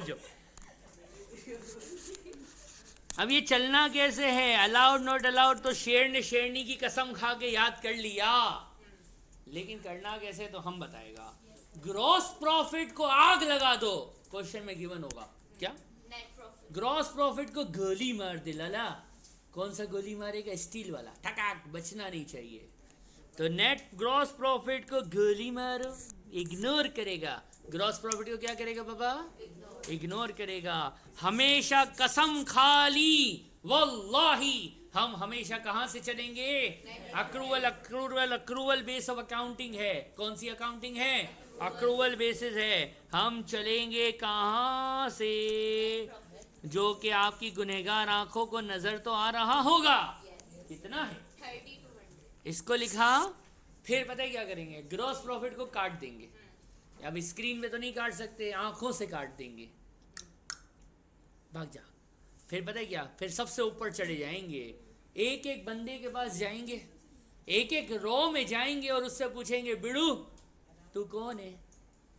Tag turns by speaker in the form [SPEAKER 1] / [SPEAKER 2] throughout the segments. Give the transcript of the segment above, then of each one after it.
[SPEAKER 1] जो अब ये चलना कैसे है, अलाउड नॉट अलाउड, तो शेर ने शेरनी की कसम खा के याद कर लिया, लेकिन करना कैसे तो हम बताएगा। ग्रॉस प्रॉफिट को आग लगा दो, क्वेश्चन में गिवन होगा क्या, ग्रॉस प्रॉफिट को गोली मार दे लाला। कौन सा गोली मारेगा, स्टील वाला, ठकाक, बचना नहीं चाहिए। तो नेट ग्रॉस प्रॉफिट को गोली मारो, इग्नोर करेगा। ग्रॉस प्रॉफिट को क्या करेगा बाबा, इग्नोर करेगा। हमेशा कसम खा ली, वल्लाही हम हमेशा कहां से चलेंगे, accrual accrual accrual base of accounting है। कौन सी अकाउंटिंग है, अक्रूवल बेसिस है। हम चलेंगे कहां से, जो कि आपकी गुनहगार आंखों को नजर तो आ रहा होगा। कितना है, इसको लिखा। फिर पता है क्या करेंगे, ग्रॉस प्रॉफिट को काट देंगे। अब स्क्रीन में तो नहीं काट सकते, आंखों से काट देंगे। भाग जा। फिर पता है क्या, फिर सबसे ऊपर चढ़े जाएंगे, एक एक बंदे के पास जाएंगे, एक एक रो में जाएंगे और उससे पूछेंगे, बिड़ू तू कौन है,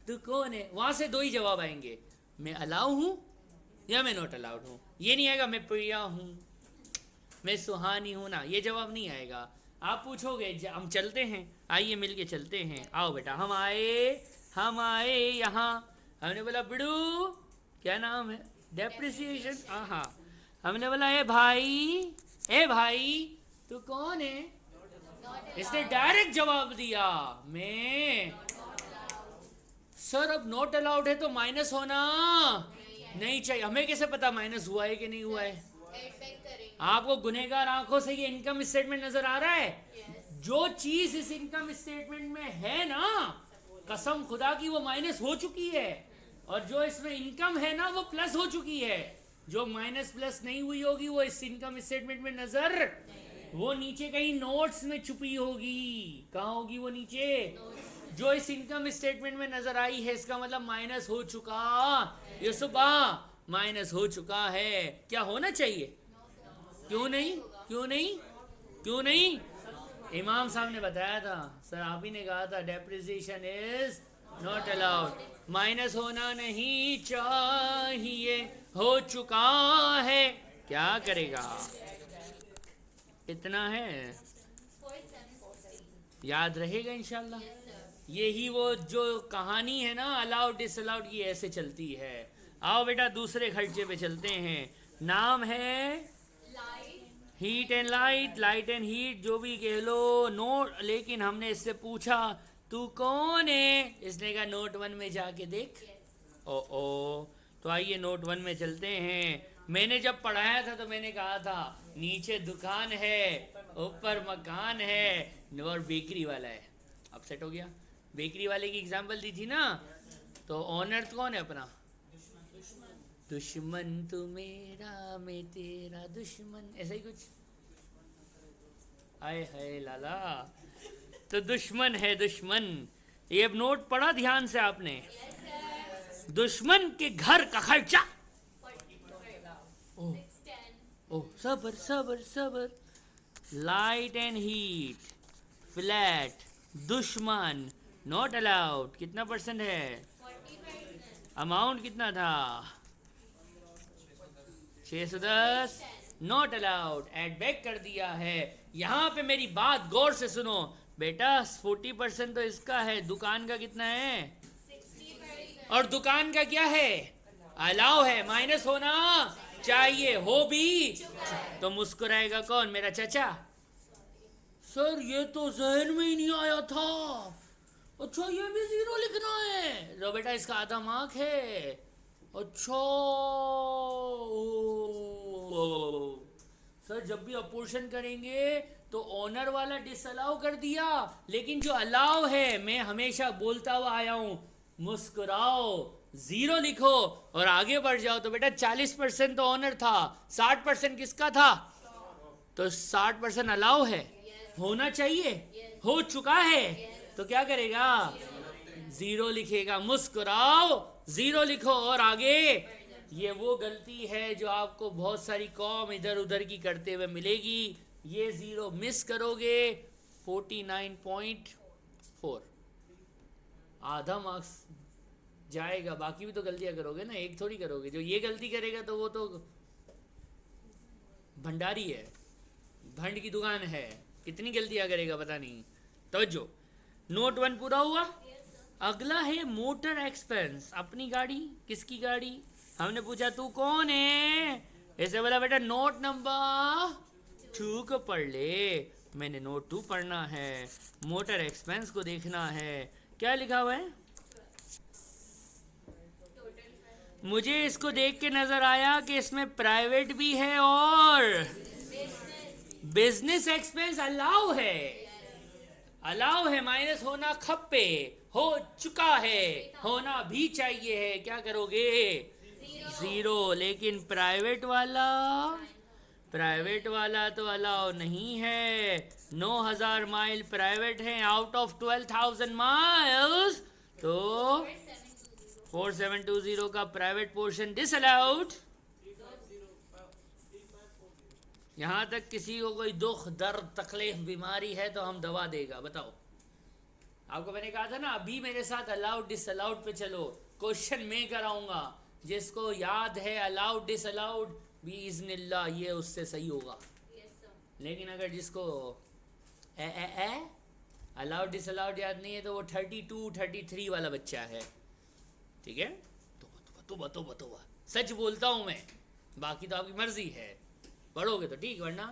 [SPEAKER 1] तू कौन है। वहां से दो ही जवाब आएंगे, मैं अलाउ हूं या मैं नॉट अलाउड हूं। ये नहीं आएगा मैं प्रिया हूं, मैं सुहानी हूं ना, ये जवाब नहीं आएगा। आप पूछोगे हम चलते हैं, आइए मिलके चलते हैं, आओ बेटा हम आए यहाँ। हमने बोला बिड़ू क्या नाम है, डेप्रिसिएशन, हाँ। हमने बोला ए भाई तू कौन है, इसने डायरेक्ट जवाब दिया मैं। सर अब नॉट अलाउड है तो माइनस होना नहीं चाहिए। हमें कैसे पता माइनस हुआ है कि नहीं हुआ है, आपको गुनहगार आंखों से ये इनकम स्टेटमेंट नजर आ रहा है। जो चीज इस इनकम स्टेटमेंट में है ना, कसम खुदा की वो माइनस हो चुकी है, और जो इसमें इनकम है ना वो प्लस हो चुकी है। जो माइनस प्लस नहीं हुई होगी वो इस इनकम स्टेटमेंट में नजर, वो नीचे कहीं नोट्स में छुपी होगी। कहाँ होगी वो, नीचे। जो इस इनकम स्टेटमेंट में नजर आई है, इसका मतलब माइनस हो चुका, ये सुबह माइनस हो चुका है। क्या होना चाहिए, क्यों नहीं, क्यों नहीं, क्यों नहीं। इमाम साहब ने बताया था, सर आप ही ने कहा था depreciation is not allowed, minus होना नहीं चाहिए, हो चुका है, क्या करेगा। इतना है, याद रहेगा इंशाल्लाह। यही वो जो कहानी है ना अलाउड डिसअलाउड की, ऐसे चलती है। आओ बेटा दूसरे खर्चे पे चलते हैं। नाम है heat and light, light and heat, जो भी कह लो। नोट, लेकिन हमने इससे पूछा तू कौन है, इसने कहा नोट 1 में जाके देख। ओ तो आइए नोट 1 में चलते हैं। मैंने जब पढ़ाया था तो मैंने कहा था नीचे दुकान है, ऊपर मकान है और बेकरी वाला है। अपसेट हो गया, बेकरी वाले की एग्जांपल दी थी ना, तो ऑनर कौन है अपना, दुश्मन तू मेरा मैं तेरा दुश्मन, ऐसा ही कुछ। आए हाय लाला, तो दुश्मन है दुश्मन। ये अब नोट पढ़ा ध्यान से आपने, दुश्मन के घर का खर्चा। ओ सबर सबर सबर, लाइट एंड हीट, फ्लैट, दुश्मन, नॉट अलाउड, कितना परसेंट है, अमाउंट कितना था 610, नॉट अलाउड, एड बैक कर दिया है। यहाँ पे मेरी बात गौर से सुनो बेटा, 40% तो इसका है, दुकान का कितना है 60%, और दुकान का क्या है अलाउ है, माइनस होना चाहिए, हो भी तो मुस्कुराएगा कौन, मेरा चाचा। सर ये तो जहन में ही नहीं आया था, अच्छा ये भी 0 लिखना है, तो बेटा इसका आधा मार्क है। अच्छा सर जब भी अपोर्शन करेंगे तो ऑनर वाला डिसअलाउ कर दिया, लेकिन जो अलाउ है मैं हमेशा बोलता हुआ आया हूं, मुस्कुराओ 0 लिखो और आगे बढ़ जाओ। तो बेटा 40% तो ऑनर था, 60% किसका था, तो 60% अलाउ है, होना चाहिए, हो चुका है, तो क्या करेगा 0 लिखेगा। मुस्कुराओ 0 लिखो और आगे। ये वो गलती है जो आपको बहुत सारी कौम इधर उधर की करते हुए मिलेगी। ये 0 मिस करोगे 49.4, आधा मार्क्स जाएगा, बाकी भी तो गलतियां करोगे ना, एक थोड़ी करोगे। जो ये गलती करेगा तो वो तो भंडारी है, भंड की दुकान है, कितनी गलतियां करेगा पता नहीं। तवज्जो, नोट 1 पूरा हुआ। अगला है मोटर एक्सपेंस, अपनी गाड़ी, किसकी गाड़ी? हमने पूछा तू कौन है, ऐसे बोला बेटा नोट नंबर 2 को पढ़ ले। मैंने नोट 2 पढ़ना है, मोटर एक्सपेंस को देखना है। क्या लिखा हुआ है? मुझे इसको देख के नजर आया कि इसमें प्राइवेट भी है और बिजनेस एक्सपेंस अलाउ है। अलाउ है माइनस होना खप्पे, हो चुका है, होना भी चाहिए है। क्या करोगे? जीरो। लेकिन प्राइवेट वाला तो अलाउ नहीं है। 9,000 माइल प्राइवेट है आउट ऑफ 12,000 माइल्स, तो 4720 का प्राइवेट पोर्शन डिसअलाउड। यहां तक किसी को कोई दुख दर्द तकलीफ बीमारी है तो हम दवा देगा। बताओ, आपको मैंने कहा था ना अभी मेरे साथ अलाउड डिसअलाउड पे चलो, क्वेश्चन मैं कराऊंगा। जिसको याद है अलाउड डिसअलाउड बिइज़्निल्लाह ये उससे सही होगा। लेकिन अगर जिसको अलाउड डिसअलाउड याद नहीं है तो वो 32 33 वाला बच्चा है। ठीक है, तो सच बोलता हूं मैं, बाकी तो आपकी मर्जी है। पढ़ोगे तो ठीक, वरना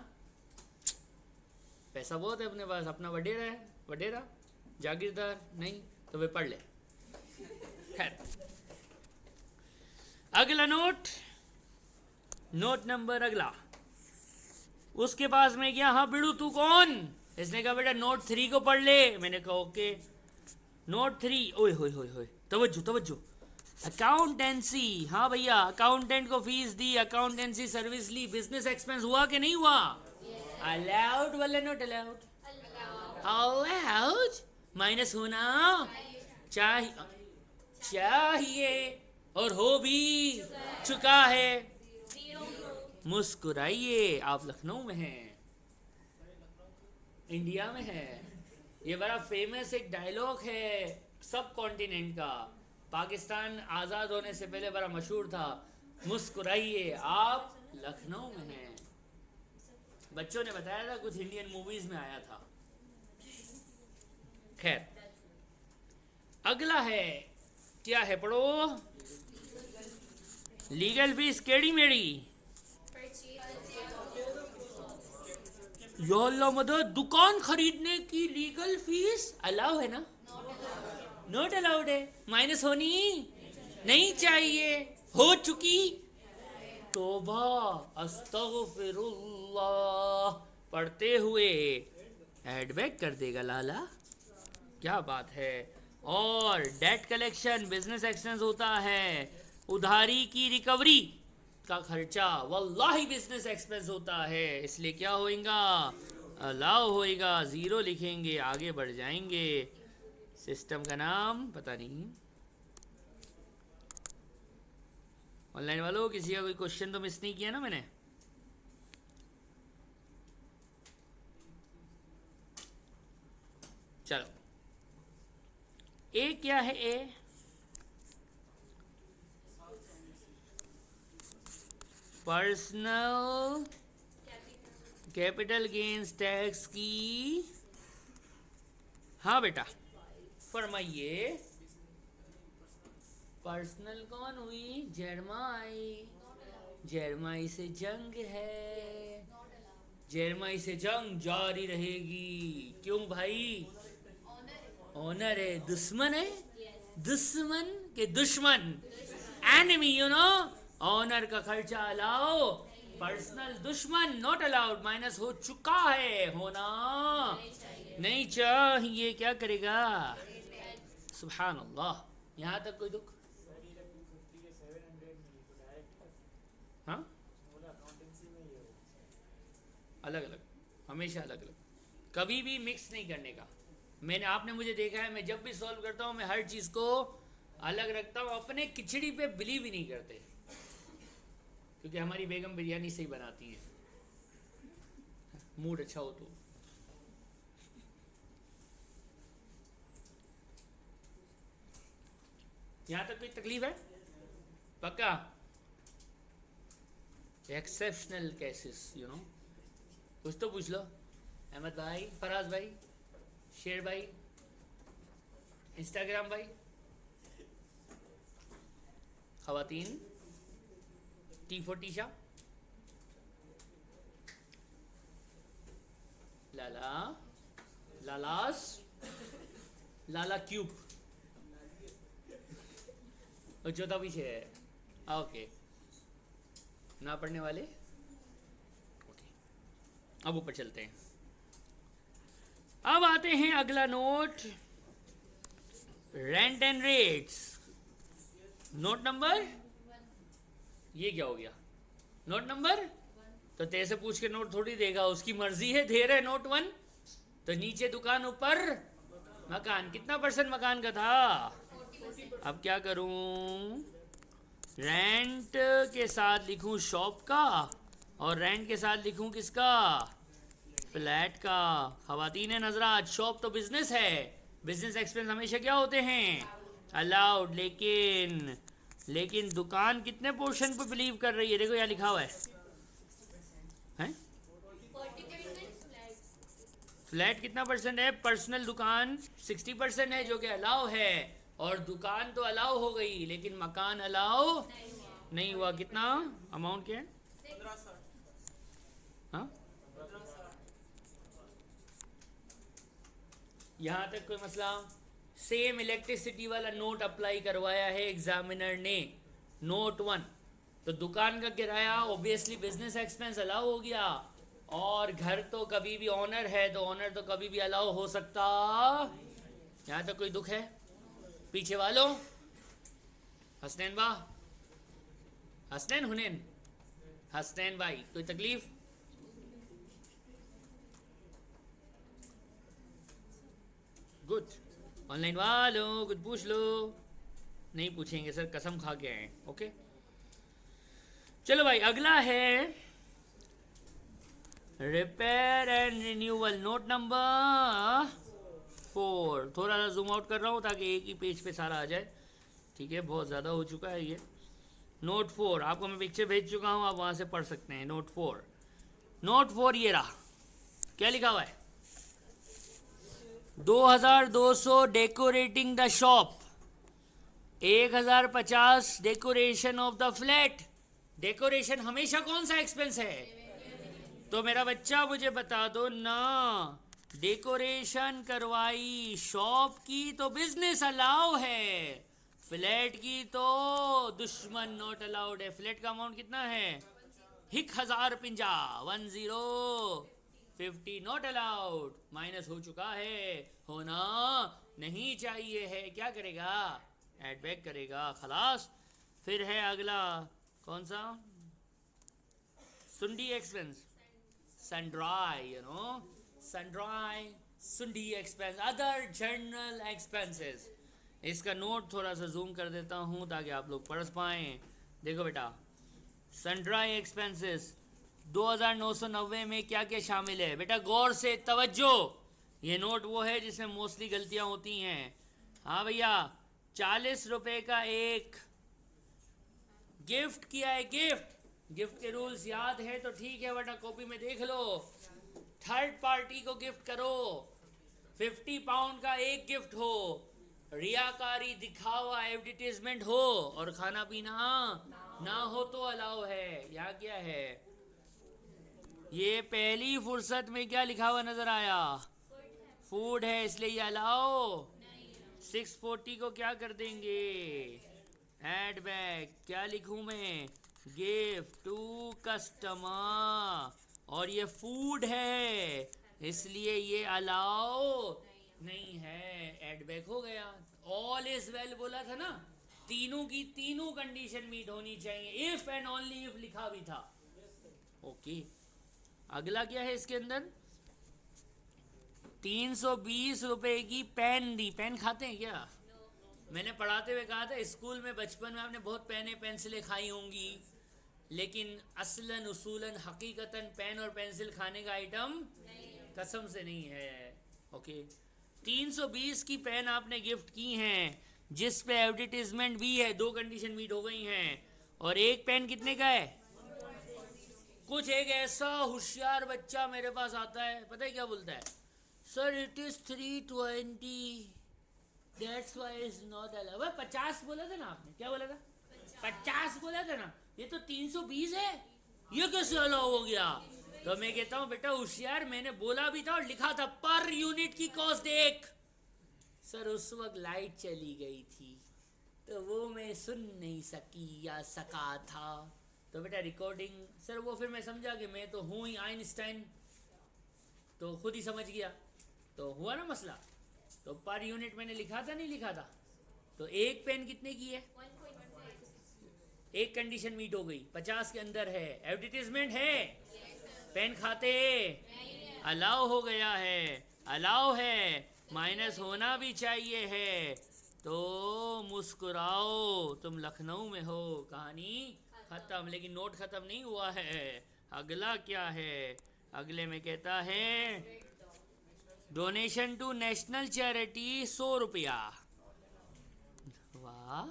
[SPEAKER 1] पैसा बहुत है अपने पास, अपना वडेरा है, वडेरा जागीरदार नहीं तो वे पढ़ ले। खैर, अगला नोट नंबर अगला, उसके पास में गया। हाँ बिड़ू तू कौन? इसने कहा बेटा नोट 3 को पढ़ ले। मैंने कहा ओके। नोट 3, ओए होए होए होए, तवज्जो, अकाउंटेंसी। हाँ भैया, अकाउंटेंट को फीस दी, अकाउंटेंसी सर्विस ली, बिजनेस एक्सपेंस हुआ कि नहीं हुआ? अलाउड वाला नोट अलाउड, अलाउड माइनस होना चाहिए और हो भी चुका है। मुस्कुराइए, आप लखनऊ में हैं, इंडिया में है। ये बड़ा फेमस एक डायलॉग है सब कॉन्टिनेंट का, पाकिस्तान आज़ाद होने से पहले बड़ा मशहूर था। मुस्कुराइए, आप लखनऊ में हैं। बच्चों ने बताया था, कुछ इंडियन मूवीज में आया था। खैर, अगला है, क्या है पढ़ो? लीगल फीस केड़ी मेड़ी? या अल्लाह मदद, दुकान खरीदने की लीगल फीस अलाउ है ना? नोट अलाउड है, माइनस होनी नहीं चाहिए, हो चुकी। तौबा, अस्तगफिरुल्लाह पढ़ते हुए एडबैक कर देगा लाला, क्या बात है। और डेट कलेक्शन बिजनेस एक्सपेंस होता है, उधारी की रिकवरी का खर्चा वल्लाही बिजनेस एक्सपेंस होता है, इसलिए क्या होएगा? अलाउ होएगा। ज़ीरो लिखेंगे, आगे बढ़ जाएंगे। सिस्टम का नाम पता नहीं। ऑनलाइन वालों, किसी का कोई क्वेश्चन तो मिस नहीं किया ना मैंने? चलो, ए क्या है? ए पर्सनल कैपिटल गेन्स टैक्स की। हाँ बेटा फरमाइए। पर्सनल कौन हुई? जरमाई। जरमाई से जंग है, जरमाई से जंग जारी रहेगी। क्यों भाई? ऑनर है, दुश्मन है, दुश्मन के दुश्मन, एनिमी यू नो। ऑनर का खर्चा अलाउ, पर्सनल दुश्मन नॉट अलाउड, माइनस हो चुका है, होना नहीं चाहिए। क्या करेगा? सुभान अल्लाह। यहाँ तक कोई दुख? हाँ, अलग अलग, हमेशा अलग अलग, कभी भी मिक्स नहीं करने का। आपने मुझे देखा है, मैं जब भी सॉल्व करता हूँ मैं हर चीज़ को अलग रखता हूँ। अपने खिचड़ी पे बिलीव ही नहीं करते, क्योंकि हमारी बेगम बिरयानी सही बनाती है, मूड अच्छा हो तो। यहाँ तक कोई तकलीफ है? पक्का? एक्सेप्शनल केसेस यू नो, कुछ तो पूछ लो। अहमद भाई, फराज भाई, शेर भाई, इंस्टाग्राम भाई, खवातीन, T4 टीशा, लाला, लालास, लाला क्यूब और चौथा पीछे है। ओके, ना पढ़ने वाले ओके, अब ऊपर चलते हैं। अब आते हैं अगला note, rent and rates. Note number, ये क्या हो गया? नोट नंबर तो तेरे से पूछ के नोट थोड़ी देगा, उसकी मर्जी है, दे रहे नोट 1। तो नीचे दुकान, ऊपर मकान। कितना % मकान का था? अब क्या करूं? रेंट के साथ लिखूं शॉप का, और रेंट के साथ लिखूं किसका? फ्लैट का। खवातीन है नजरात, शॉप तो बिजनेस है, बिजनेस एक्सपेंस हमेशा क्या होते हैं? अलाउड। लेकिन दुकान कितने पोर्शन पे बिलीव कर रही है? देखो यहाँ लिखा हुआ है, हैं? फ्लैट कितना % है? पर्सनल दुकान 60% है, जो कि अलाउ है, और दुकान तो अलाउ हो गई लेकिन मकान अलाउ नहीं हुआ। कितना अमाउंट क्या है? हाँ, यहाँ तक कोई मसला? सेम इलेक्ट्रिसिटी वाला नोट अप्लाई करवाया है एग्जामिनर ने, नोट 1। तो दुकान का किराया ऑब्वियसली बिजनेस एक्सपेंस अलाउ हो गया, और घर तो कभी भी ऑनर है, तो ऑनर तो कभी भी अलाउ हो सकता। यहाँ तक कोई दुख है? पीछे वालों, हसनैन बा, हसनैन हुनैन, हसनैन भाई, कोई तकलीफ? गुड। ऑनलाइन वालों कुछ पूछ लो। नहीं पूछेंगे सर, कसम खा के आए। ओके, चलो भाई, अगला है repair and renewal. Note number 4। थोड़ा सा जूम आउट कर रहा हूँ ताकि एक ही पेज पे सारा आ जाए। ठीक है, बहुत ज़्यादा हो चुका है ये। नोट 4 आपको मैं पिक्चर भेज चुका हूँ, आप वहाँ से पढ़ सकते हैं। नोट 4, नोट 4 ये रहा। क्या लिखा हुआ है? 2200 decorating the shop, 1050 decoration of the flat. Decoration हमेशा कौन सा एक्सपेंस है? तो मेरा बच्चा मुझे बता दो ना, डेकोरेशन करवाई शॉप की तो बिजनेस अलाउ है, फ्लैट की तो दुश्मन नॉट अलाउड है। फ्लैट का अमाउंट कितना है? 1050 नॉट अलाउड, माइनस हो चुका है, होना नहीं चाहिए है। क्या करेगा? एड बैक करेगा, खलास। फिर है अगला, कौन सा? सुंडी एक्सपेंस, सनड्राई, यू नो, सनड्राई, सुंडी एक्सपेंस, अदर जनरल एक्सपेंसेस। इसका नोट थोड़ा सा जूम कर देता हूँ ताकि आप लोग पढ़ पाएँ। देखो बेटा, सनड्राई एक्सपेंसेस 2990 में क्या क्या शामिल है? बेटा गौर से तवज्जो, ये नोट वो है जिसमें मोस्टली गलतियाँ होती हैं। हाँ भैया, 40 रुपए का एक गिफ्ट किया है। गिफ्ट के रूल्स याद है तो ठीक है, वरना कॉपी में देख लो। थर्ड पार्टी को गिफ्ट करो, 50 पाउंड का एक गिफ्ट हो, रियाकारी दिखावा एडवर्टीजमेंट हो, और खाना पीना ना हो तो अलाउ है। यहाँ क्या है? ये पहली फुर्सत में क्या लिखा हुआ नजर आया? फूड है, इसलिए ये अलाउ। 640 को क्या कर देंगे? Add back. क्या लिखूं मैं? गिफ्ट टू कस्टमर, और ये फूड है इसलिए ये अलाउ नहीं है, एड बैक हो गया। ऑल इज वेल बोला था ना, तीनों की तीनों कंडीशन मीट होनी चाहिए, इफ एंड ओनली इफ लिखा भी था। ओके, अगला क्या है इसके अंदर? 320 रुपए की पेन दी। पेन खाते हैं क्या? मैंने पढ़ाते हुए कहा था, स्कूल में बचपन में आपने बहुत पेनें पेंसिलें खाई होंगी, लेकिन असलन उसूलन हकीकतन पेन और पेंसिल खाने का आइटम कसम से नहीं है। ओके, 320 की पेन आपने गिफ्ट की हैं, जिस पे एडवर्टीजमेंट भी है, दो कंडीशन मीट हो गई हैं। और एक पेन कितने का है? कुछ एक ऐसा होशियार बच्चा मेरे पास आता है, पता है क्या बोलता है? Sir it is 320, that's why is not allowed. वह 50 बोला था ना आपने, क्या बोला था? 50 बोला था ना, ये तो 320 है, ये कैसे अलाउ हो गया? तो मैं कहता हूँ बेटा होशियार, मैंने बोला भी था और लिखा था पर यूनिट की कॉस्ट 1। सर उस वक्त लाइट चली गई थी तो वो मैं सुन नहीं सकी या सका था। तो बेटा रिकॉर्डिंग सर, वो फिर मैं समझा कि मैं तो हूँ ही आइंस्टाइन, तो खुद ही समझ गया, तो हुआ ना मसला। तो पर यूनिट मैंने लिखा था नहीं लिखा था? तो एक पेन कितने की है? एक कंडीशन मीट हो गई, 50 के अंदर है, एडवर्टीजमेंट है, पेन खाते अलाउ हो गया है, अलाउ है, माइनस होना भी चाहिए है। तो मुस्कुराओ, तुम लखनऊ में हो, कहानी खत्म। लेकिन नोट खत्म नहीं हुआ है, अगला क्या है? अगले में कहता है डोनेशन टू नेशनल चैरिटी 100 रुपया। वाह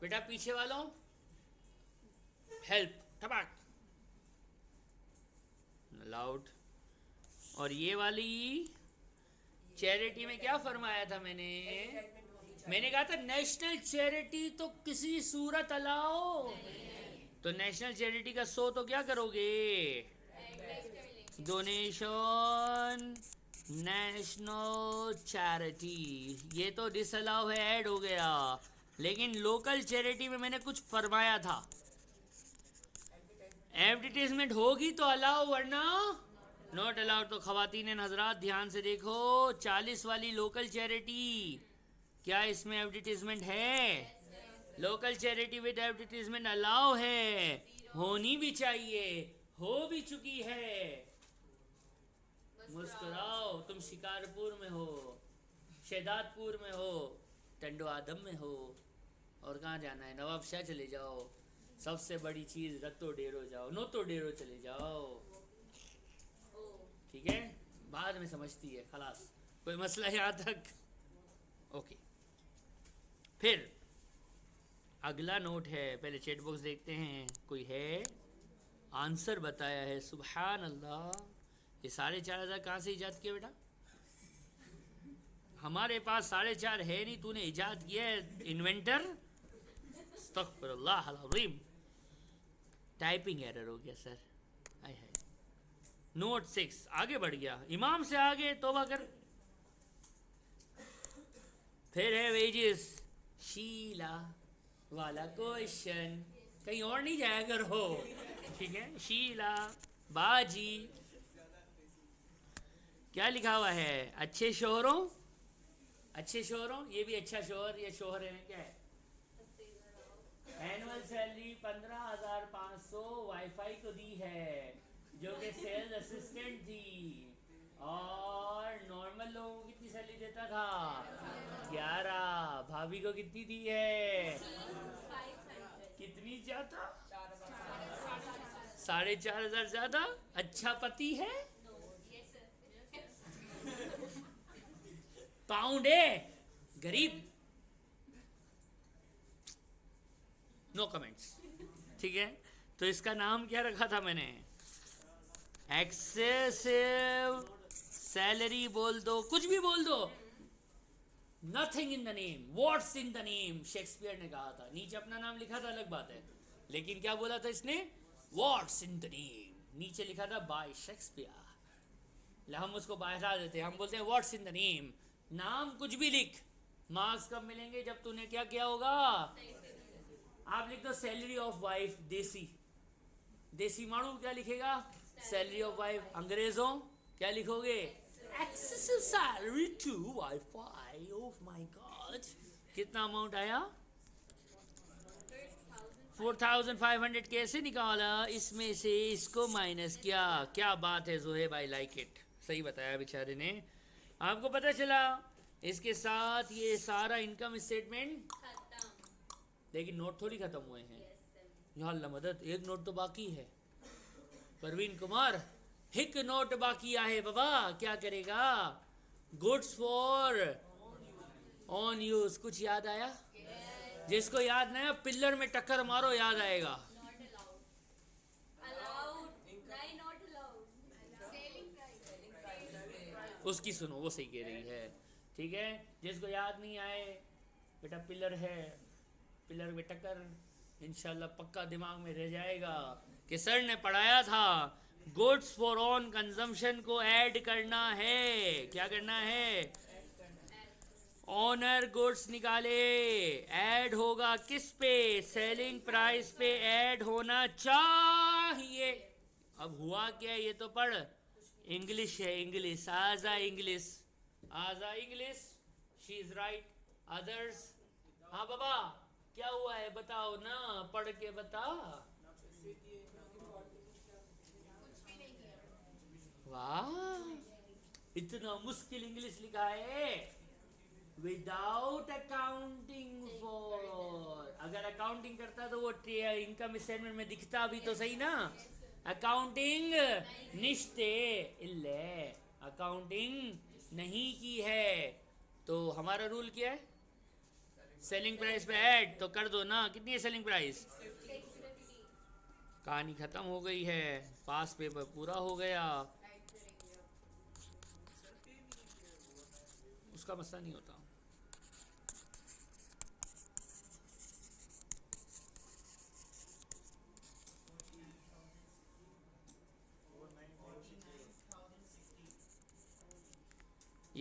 [SPEAKER 1] बेटा, पीछे वालों हेल्प ठपाक लाउड। और ये वाली चैरिटी में क्या फरमाया था मैंने कहा था नेशनल चैरिटी तो किसी सूरत अलाओ। तो नेशनल चैरिटी का 100 तो क्या करोगे? डोनेशन नेशनल चैरिटी, ये तो डिसअलाउ है, ऐड हो गया। लेकिन लोकल चैरिटी में मैंने कुछ फरमाया था, एडवर्टीजमेंट होगी तो अलाउ, वरना नॉट अलाउड। तो खवातीन हजरात ध्यान से देखो, 40 वाली लोकल चैरिटी, क्या इसमें एडवर्टीजमेंट है? Local charity with advertisement allow है, होनी भी चाहिए, हो भी चुकी है। मुस्कुराओ, तुम शिकारपुर में हो, शेदातपुर में हो, टंडो आदम में हो, और कहाँ जाना है? नवाब शाह चले जाओ, सबसे बड़ी चीज़ रत्तो डेरो जाओ, नोतो डेरो चले जाओ, ठीक है? बाद में समझती है, खलास, कोई मसला है यहाँ तक? ओके। फिर अगला नोट है, पहले चैट बॉक्स देखते हैं, कोई है? आंसर बताया है, सुभान अल्लाह। ये 4,500 कहाँ से ईजाद किया बेटा? हमारे पास 4,500 है नहीं, तूने ईजाद किया है, इन्वेंटर। अस्तगफिरुल्लाह अल-अज़ीम, टाइपिंग एरर हो गया सर, हाय हाय। नोट 6 आगे बढ़ गया, इमाम से आगे, तौबा कर। फिर है वेजिस, शीला वाला क्वेश्चन, कहीं और नहीं जाया करो, ठीक है? शीला बाजी, क्या लिखा हुआ है? अच्छे शोहरों, अच्छे शोहरों, ये भी अच्छा शोहर, ये शोहर है, क्या है? एनुअल सैलरी 15,500 वाईफाई को दी है, जो कि सेल्स असिस्टेंट थी, और नॉर्मल लोगों को कितनी सैलरी देता था? 11। भाभी को कितनी दी है? कितनी ज्यादा? 4,500 ज्यादा। अच्छा पति है, पाउंड है, गरीब, नो कमेंट्स, ठीक है? तो इसका नाम क्या रखा था मैंने? एक्सेसिव सैलरी बोल दो, कुछ भी बोल दो, nothing in the name, what's in the name, Shakespeare ने कहा था। नीचे अपना नाम लिखा था अलग बात है, लेकिन क्या बोला था इसने? व्हाट्स इन द नेम, नीचे लिखा था बाय शेक्सपियर। हम उसको बाहर देते हैं, हम बोलते हैं व्हाट्स इन द नेम। नाम कुछ भी लिख, मार्क्स कब मिलेंगे? जब तूने क्या किया होगा? आप लिख दो सैलरी ऑफ वाइफ, देसी, देसी मानू क्या लिखेगा? Salary of wife. अंग्रेजों क्या लिखोगे? Excessive salary to wifi. Oh my God, कितना अमाउंट आया? 4,500। कैसे निकाला? इसमें से इसको माइनस किया। क्या बात है जोहेब, आई लाइक इट, सही बताया बेचारे ने। आपको पता चला इसके साथ ये सारा इनकम स्टेटमेंट खत्म, लेकिन नोट थोड़ी खत्म हुए हैं। या अल्लाह मदद, एक नोट तो बाकी है। परवीन कुमार, एक नोट बाकी है बाबा, क्या करेगा? गुड्स फॉर ऑन यूज कुछ याद आया? जिसको याद नहीं आया पिल्लर में टक्कर मारो, याद आएगा। उसकी सुनो, वो सही कह रही है। ठीक है, जिसको याद नहीं आए बेटा, पिलर है, पिलर में टक्कर, इंशाल्लाह पक्का दिमाग में रह जाएगा कि सर ने पढ़ाया था गुड्स फॉर ऑन कंजम्पशन को ऐड करना है। क्या करना है? ऑनर गुड्स निकाले, ऐड होगा किस पे? सेलिंग प्राइस पे ऐड होना चाहिए। अब हुआ क्या, ये तो पढ़। इंग्लिश है, इंग्लिश, आजा इंग्लिश, आजा English, she is right, others. हाँ बाबा, क्या हुआ है बताओ ना, पढ़ के बता। वाह, इतना मुश्किल इंग्लिश लिखा है। विदाउट अकाउंटिंग फॉर, अगर अकाउंटिंग करता तो वो इनकम स्टेटमेंट में दिखता भी तो सही ना। अकाउंटिंग निश्ते इल्ले, अकाउंटिंग नहीं की है तो हमारा रूल क्या है? सेलिंग प्राइस पे ऐड तो कर दो ना। कितनी है सेलिंग प्राइस? कहानी खत्म हो गई है, पास पेपर पूरा हो गया, उसका मसला नहीं होता।